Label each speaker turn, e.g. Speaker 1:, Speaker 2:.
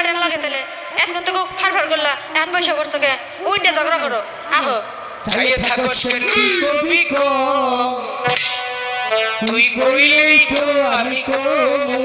Speaker 1: টান লাগে তাহলে একদিন তো ফাড়ফাড় করলা এখন পয়সা পড়ছো কে ওইটা ঝগড়া করো আহো
Speaker 2: চাইয়ে থাকস কেন কবি ক তুই কইলেই তো আমি কমু